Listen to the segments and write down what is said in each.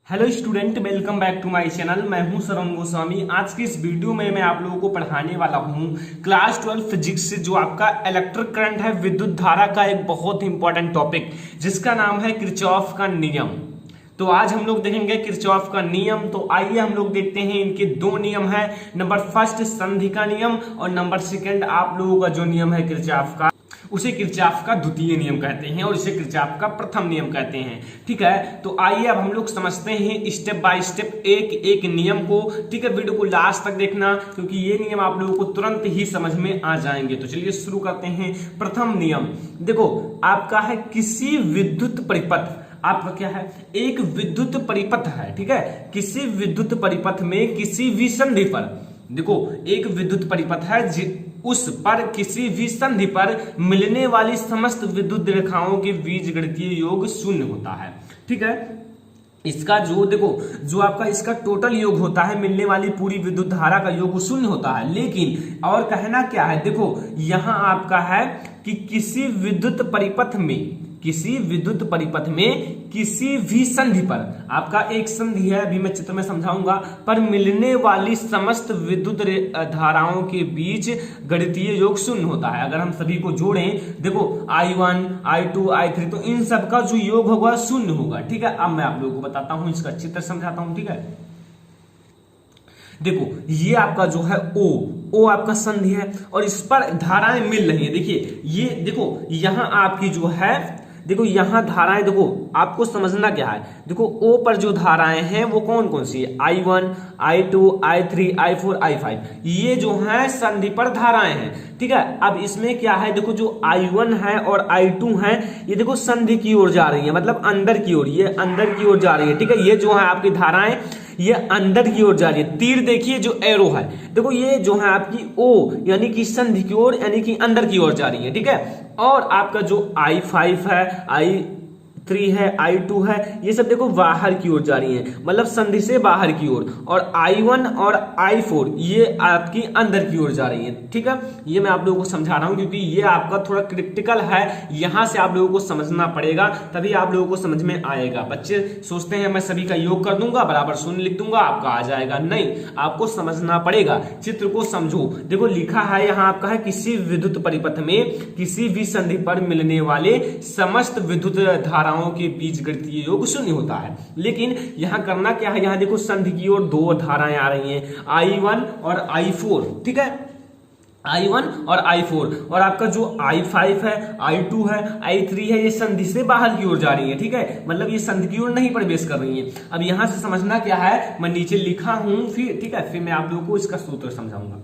Hello student, welcome back to my channel. मैं हूं सरवण गोस्वामी। आज की इस वीडियो में मैं आप लोगों को पढ़ाने वाला हूं क्लास 12 फिजिक्स से जो आपका इलेक्ट्रिक करंट है, विद्युत धारा का एक बहुत इंपॉर्टेंट टॉपिक जिसका नाम है किरचॉफ का नियम। तो आज हम लोग देखेंगे किरचॉफ का नियम। तो आइए हम लोग देखते हैं। इनके दो नियम है। नंबर फर्स्ट संधि का नियम और नंबर सेकेंड आप लोगों का जो नियम है किरचॉफ का, उसे किरचॉफ का द्वितीय नियम कहते हैं और इसे किरचॉफ का प्रथम नियम कहते हैं। ठीक है, तो आइए अब हम लोग समझते हैं स्टेप बाय स्टेप एक एक नियम को। ठीक है, वीडियो को लास्ट तक देखना क्योंकि ये नियम आप लोगों को तुरंत ही समझ में आ जाएंगे। तो चलिए शुरू करते हैं। प्रथम नियम देखो, आपका है किसी विद्युत परिपथ, आपका क्या है, एक विद्युत परिपथ है। ठीक है, किसी विद्युत परिपथ में किसी भी संधि पर, देखो एक विद्युत परिपथ है उस पर किसी भी संधि पर मिलने वाली समस्त विद्युत रेखाओं के बीच गणितीय योग शून्य होता है। ठीक है, इसका जो देखो जो आपका इसका टोटल योग होता है, मिलने वाली पूरी विद्युत धारा का योग शून्य होता है। लेकिन और कहना क्या है, देखो यहां आपका है कि किसी विद्युत परिपथ में, किसी विद्युत परिपथ में किसी भी संधि पर, आपका एक संधि है, अभी मैं चित्र में समझाऊंगा, पर मिलने वाली समस्त विद्युत धाराओं के बीच गणितीय योग शून्य होता है। अगर हम सभी को जोड़ें, देखो I1, I2, I3, तो इन सब का जो योग होगा शून्य होगा। ठीक है, अब मैं आप लोगों को बताता हूं, इसका चित्र समझाता हूं। ठीक है, देखो ये आपका जो है ओ आपका संधि है और इस पर धाराएं मिल रही है। देखिए ये देखो यहां आपकी जो है, देखो यहां धाराएं, देखो आपको समझना क्या है, देखो ओ पर जो धाराएं हैं वो कौन कौन सी है, I1, I2, I3, I4, I5, ये जो है संधि पर धाराएं हैं। ठीक है, अब इसमें क्या है, देखो जो I1 है और I2 है, ये देखो संधि की ओर जा रही है, मतलब अंदर की ओर, ये अंदर की ओर जा रही है। ठीक है, ये जो है आपकी धाराएं ये अंदर की ओर जा रही है। तीर देखिए जो एरो है, देखो ये जो है आपकी ओ यानी कि संधि की ओर, यानी कि अंदर की ओर जा रही है। ठीक है, और आपका जो I5 है, I3 है, I2 है, ये सब देखो बाहर की ओर जा रही है, मतलब संधि से बाहर की ओर। और I1 और I4 ये आपकी अंदर की ओर जा रही है। ठीक है, ये मैं आप लोगों को समझा रहा हूं क्योंकि ये आपका थोड़ा क्रिटिकल है, यहां से आप लोगों को समझना पड़ेगा, तभी आप लोगों को समझ में आएगा। बच्चे सोचते हैं मैं सभी का योग कर दूंगा, बराबर शून्य लिख दूंगा, आपका आ जाएगा। नहीं, आपको समझना पड़ेगा, चित्र को समझो। देखो लिखा है यहां आपका है किसी विद्युत परिपथ में किसी भी संधि पर मिलने वाले समस्त विद्युत धाराओं के बीच गणितीय योग शून्य होता है। लेकिन यहां करना क्या है, यहां देखो संधि की ओर दो धाराएं आ रही हैं, I1 और I4। ठीक है, I1 और I4, और आपका जो I5 है, I2 है, I3 है, ये संधि से बाहर की ओर जा रही है। ठीक है, मतलब ये संधि की ओर नहीं प्रवेश कर रही है। अब यहां से समझना क्या है, मैं नीचे लिखा हूं फिर, ठीक है, फिर मैं आप लोगों को इसका सूत्र समझाऊंगा।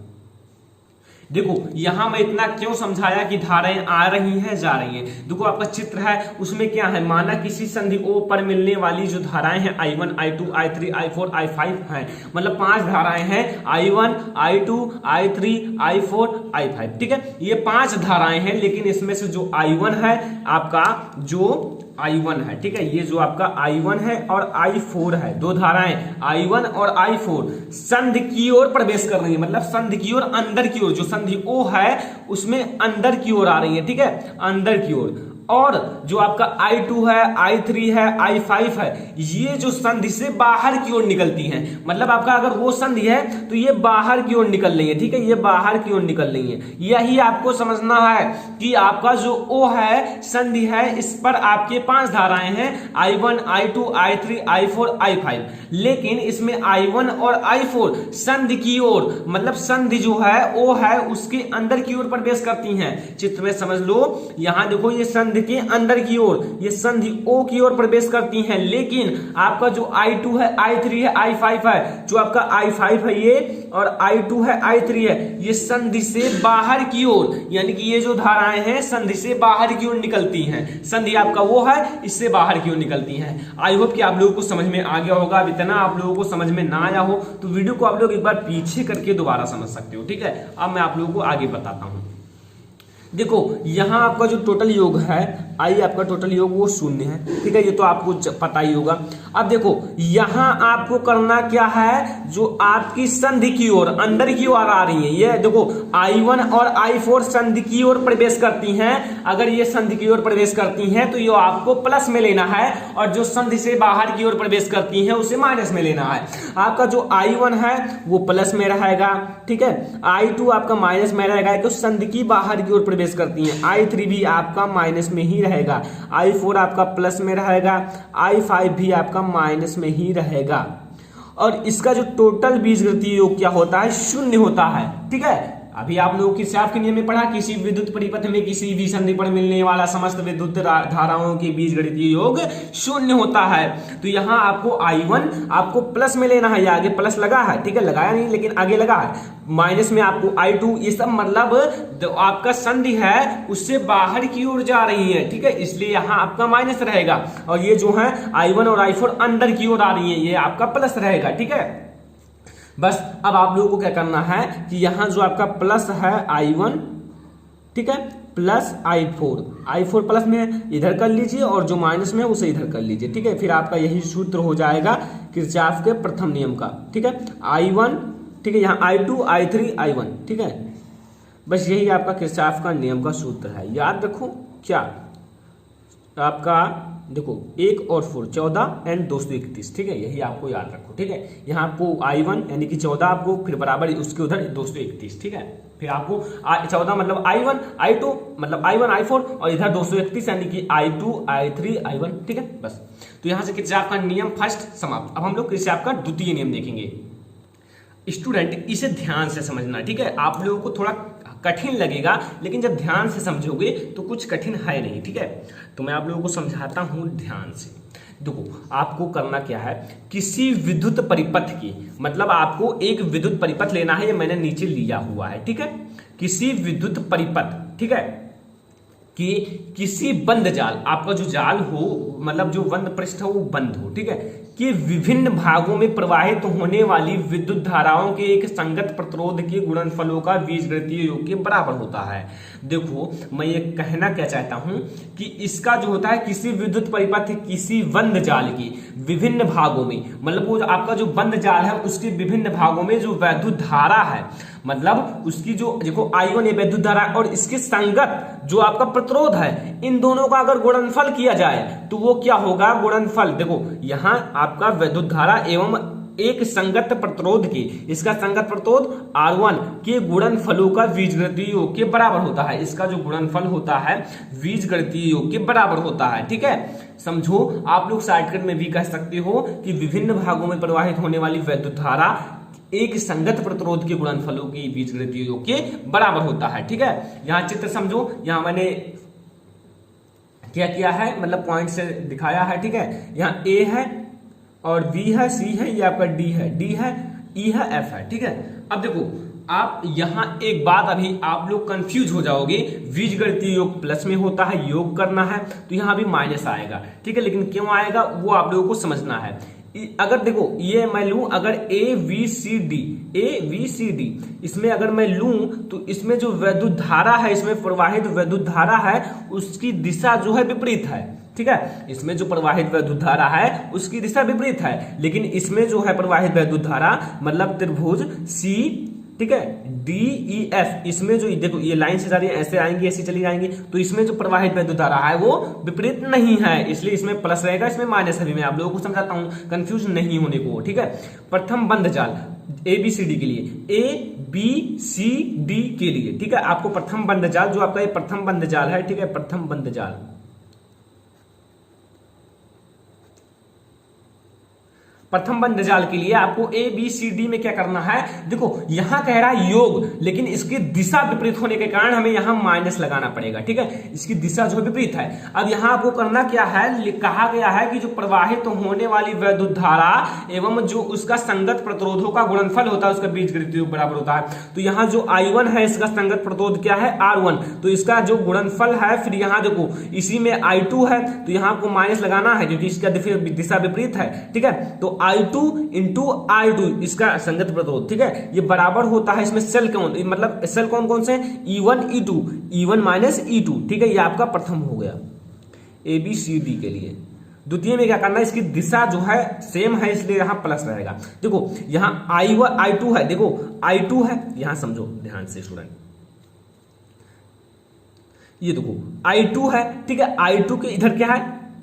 देखो यहां मैं इतना क्यों समझाया कि धाराएं आ रही हैं जा रही हैं। देखो आपका चित्र है, उसमें क्या है, माना किसी संधि O पर मिलने वाली जो धाराएं हैं I1, I2, I3, I4, I5 हैं, मतलब 5 धाराएं हैं, I1, I2, I3, I4, I5। ठीक है, ये 5 धाराएं हैं, लेकिन इसमें से जो I1 है, आपका जो I1 है, ठीक है, ये जो आपका I1 है और I4 है, दो धाराएं I1 और I4 संधि की ओर प्रवेश कर रही है, मतलब संधि की ओर, अंदर की ओर, जो संधि O है उसमें अंदर की ओर आ रही है। ठीक है, अंदर की ओर। और जो आपका I2 है, I3 है, I5 है, ये जो संधि से बाहर की ओर निकलती हैं, मतलब आपका अगर वो संधि है तो ये बाहर की ओर निकल रही है। ठीक है, ये बाहर की ओर निकल रही है। यही आपको समझना है कि आपका जो O है, संधि है, इस पर आपके 5 धाराएं हैं, I1, I2, I3, I4, I5, लेकिन इसमें I1 और I4 संधि की ओर, मतलब संधि जो है O है उसके अंदर की ओर प्रवेश करती हैं। चित्र में समझ लो, यहां देखो ये संधि के अंदर की ओर, ये संधि O की ओर प्रवेश करती हैं, लेकिन आपका जो I2 है, I3 है, I5 है, जो आपका I5 है ये और I2 है, I3 है, ये संधि से बाहर की ओर, यानी कि ये जो धाराएं हैं संधि से बाहर की ओर निकलती हैं। संधि आपका वो है, इससे बाहर की ओर निकलती हैं। आई होप कि आप लोगों को समझ में आ गया होगा। अब इतना आप लोगों को समझ में ना आया हो तो वीडियो को आप लोग एक बार पीछे करके दोबारा समझ सकते हो। ठीक है, अब मैं आप लोगों को आगे बताता हूं। देखो यहां आपका जो टोटल योग है आई आपका टोटल योग वो 0 है, ठीक है, ये तो आपको पता ही होगा। अब देखो यहां आपको करना क्या है, जो आपकी संधि की ओर अंदर की ओर आ रही है, ये देखो I1 और I4 संधि की ओर प्रवेश करती हैं। अगर ये संधि की ओर प्रवेश करती हैं तो ये आपको प्लस में लेना है, और जो संधि से बाहर की ओर प्रवेश करती हैं उसे माइनस में लेना है। आपका जो I1 है वो प्लस में रहेगा, ठीक है, I2 आपका माइनस में रहेगा, तो संधि की बाहर की ओर प्रवेश करती हैं। I3 भी आपका माइनस में ही रहेगा, I4 आपका प्लस में रहेगा, I5 भी आपका माइनस में ही रहेगा। और इसका जो टोटल बीजगणितीय योग क्या होता है, 0 होता है, ठीक है। अभी आप लोगों किरचॉफ के नियम में पढ़ा, किसी विद्युत परिपथ में किसी भी संधि पर मिलने वाला समस्त विद्युत धाराओं के बीजगणितीय योग 0 होता है। तो यहाँ आपको I1 आपको प्लस में लेना है, ये आगे प्लस लगा है, ठीक है, लगाया नहीं लेकिन आगे लगा है, माइनस में आपको I2, ये सब मतलब जो आपका संधि है उससे बाहर की ओर जा रही है, ठीक है, इसलिए यहाँ आपका माइनस रहेगा। और ये जो है I1 और I4 अंदर की ओर आ रही है, ये आपका प्लस रहेगा, ठीक है। बस अब आप लोगों को क्या करना है कि यहां जो आपका प्लस है I1, ठीक है, प्लस I4 प्लस में इधर कर लीजिए, और जो माइनस में उसे इधर कर लीजिए, ठीक है। फिर आपका यही सूत्र हो जाएगा किरचॉफ के प्रथम नियम का, ठीक है, I1, ठीक है, यहाँ I2 I3 I1, ठीक है। बस यही आपका किरचॉफ का नियम का सूत्र है, याद रखो। क्या आपका देखो 1 और 4 14 एंड 231, ठीक है, यही आपको याद रखो, ठीक है। यहाँ आपको I1 यानी कि 14 आपको, फिर बराबर उसके उधर 231, ठीक है। फिर आपको 14 मतलब I1 I2 मतलब I1 I4, और इधर 231 यानी कि I2 I3 I1, ठीक है। बस तो यहाँ से किरचॉफ का नियम फर्स्ट समाप्त। अब हम लोग किरचॉफ का द्वितीय नियम देखेंगे। स्टूडेंट इसे ध्यान से समझना, ठीक है, आप लोगों को थोड़ा कठिन लगेगा, लेकिन जब ध्यान से समझोगे तो कुछ कठिन है नहीं, ठीक है। तो मैं आप लोगों को समझाता हूं ध्यान से। देखो आपको करना क्या है, किसी विद्युत परिपथ की, मतलब आपको एक विद्युत परिपथ लेना है, ये मैंने नीचे लिया हुआ है, ठीक है, किसी विद्युत परिपथ, ठीक है, कि किसी बंद जाल, आपका जो जाल हो मतलब जो बंद पृष्ठ हो वो बंद हो, ठीक है, कि विभिन्न भागों में प्रवाहित होने वाली विद्युत धाराओं के एक संगत प्रतिरोध के गुणनफलों का बीजगणितीय योग के बराबर होता है। देखो मैं ये कहना क्या चाहता हूं कि इसका जो होता है किसी विद्युत परिपथ किसी बंद जाल की विभिन्न भागों में, मतलब वो आपका जो बंद जाल है उसके विभिन्न भागों में जो वैद्युत धारा है, मतलब उसकी जो देखो I1 ये वैद्युत धारा और इसके संगत जो आपका प्रतिरोध है, इन दोनों का अगर गुणनफल किया जाए तो वो क्या होगा, गुणनफल देखो यहाँ आपका वैद्युत धारा एवं एक संगत प्रतिरोध की, इसका संगत प्रतिरोध R1 के गुणनफलों का बीजगणितीय योग के बराबर होता है। इसका जो गुणनफल होता है बीजगणितीय योग के बराबर होता है, ठीक है। समझो आप लोग शॉर्टकट में भी कह सकते हो कि विभिन्न भागों में प्रवाहित होने वाली वैद्युत धारा एक संगत प्रतिरोध के गुणनफलों की बीजगणितीय योग के बराबर होता है, ठीक है। यहाँ चित्र समझो, यहाँ मैंने क्या किया है, मतलब पॉइंट से दिखाया है, ठीक है। यहाँ A है और B है, C है, ये आपका D है, D है, E है, F है, ठीक है। अब देखो आप यहाँ एक बात, अभी आप लोग कंफ्यूज हो जाओगे, बीजगणितीय योग प्लस में होता है, योग करना है तो यहाँ भी माइनस आएगा, ठीक है, लेकिन क्यों आएगा वो आप लोगों को समझना है। अगर देखो ये मैं लूं, अगर A B C D इसमें अगर मैं लूं तो इसमें जो वैद्युत धारा है, इसमें प्रवाहित वैद्युत धारा है उसकी दिशा जो है विपरीत है, ठीक है। इसमें जो प्रवाहित वैद्युत धारा है उसकी दिशा विपरीत है, लेकिन इसमें जो है प्रवाहित वैद्युत धारा मतलब त्रिभुज C, ठीक है, DEF, इसमें जो देखो ये लाइन से जा रही है, ऐसे आएंगी ऐसे चली जाएंगी, तो इसमें जो प्रवाहित वैद्युत धारा है वो विपरीत नहीं है, इसलिए इसमें प्लस रहेगा, इसमें माइनस है। मैं आप लोगों को समझाता हूं कंफ्यूज नहीं होने को, ठीक है। प्रथम बंद जाल ABCD के लिए, ABCD के लिए, ठीक है, आपको प्रथम बंद जाल जो आपका ये प्रथम बंद जाल है, ठीक है, प्रथम बंद जाल, प्रथम बंद जाल के लिए आपको ABCD में क्या करना है, देखो यहां कह रहा है योग, लेकिन इसकी दिशा विपरीत होने के कारण हमें यहां माइनस लगाना पड़ेगा, ठीक है, इसकी दिशा जो विपरीत है। अब यहां आपको करना क्या है, कहा गया है कि जो प्रवाहित होने वाली वैद्युत धारा एवं जो उसका संगत प्रतिरोधों का गुणनफल होता है उसका बीजगणितीय योग बराबर होता है। तो यहाँ जो I1 है इसका संगत प्रतिरोध क्या है, R1, तो इसका जो गुणनफल है, फिर यहाँ देखो इसी में I2 है तो यहाँ आपको माइनस लगाना है क्योंकि इसका दिशा विपरीत है, ठीक है। तो I2 इंटू I2 इसका संगत प्रतिरोध, ठीक है, ये बराबर होता है, इसमें सेल कौन, मतलब सेल कौन कौन से E1 E2, E1 minus E2, ठीक है, ये आपका प्रथम हो गया। ABCD के लिए। द्वितीय में क्या करना है, इसकी दिशा जो है सेम है इसलिए यहां प्लस रहेगा। देखो यहां I1 I2 है, देखो I2 है, यहां समझो ध्यान से स्टूडेंट, ये देखो I2 है, ठीक है, I2 के इधर क्या है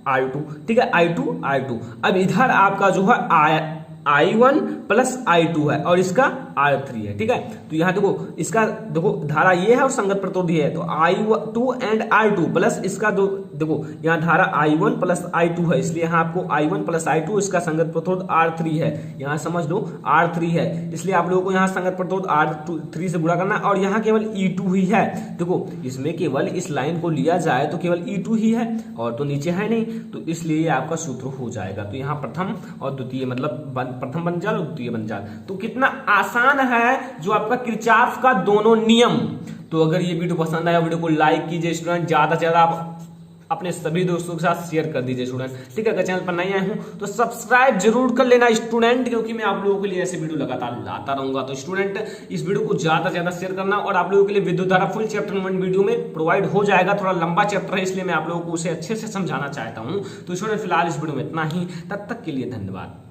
I2, ठीक है, I2 अब इधर आपका जो है I1 प्लस I2 है और इसका R3 है, ठीक है। तो यहां देखो इसका देखो धारा ये है और संगत प्रतिरोधी है, तो I2 एंड R2 प्लस इसका दो देखो यहां धारा I1 प्लस I2 है, इसलिए यहां आपको I1 प्लस I2 इसका संगत प्रतिरोध R3 है, यहां समझ लो R3 है, इसलिए आप लोगों को यहां संगत प्रतिरोध R3 से गुणा करना है। और यहां केवल E2 ही है, देखो इसमें केवल इस लाइन को लिया जाए तो केवल E2 ही है और तो नीचे है नहीं, तो इसलिए आपका सूत्र हो जाएगा। तो यहाँ प्रथम और द्वितीय मतलब प्रथम बन जाए और द्वितीय बन जाए। तो कितना आसान है जो आपका किरचॉफ का दोनों नियम। तो अगर ये वीडियो पसंद आया, वीडियो को लाइक कीजिए स्टूडेंट, ज्यादा से ज्यादा आप अपने सभी दोस्तों के साथ शेयर कर दीजिए स्टूडेंट, ठीक है। अगर चैनल पर नए आए हूं तो सब्सक्राइब जरूर कर लेना स्टूडेंट, क्योंकि मैं आप लोगों के लिए ऐसे वीडियो लगातार लाता रहूंगा। तो स्टूडेंट इस वीडियो को ज्यादा से ज्यादा शेयर करना, और आप लोगों के लिए विद्युत धारा फुल चैप्टर वीडियो में प्रोवाइड हो जाएगा। थोड़ा लंबा चैप्टर है इसलिए मैं आप लोगों को उसे अच्छे से समझाना चाहता हूं। तो स्टूडेंट फिलहाल इस वीडियो में इतना ही, तब तक के लिए धन्यवाद।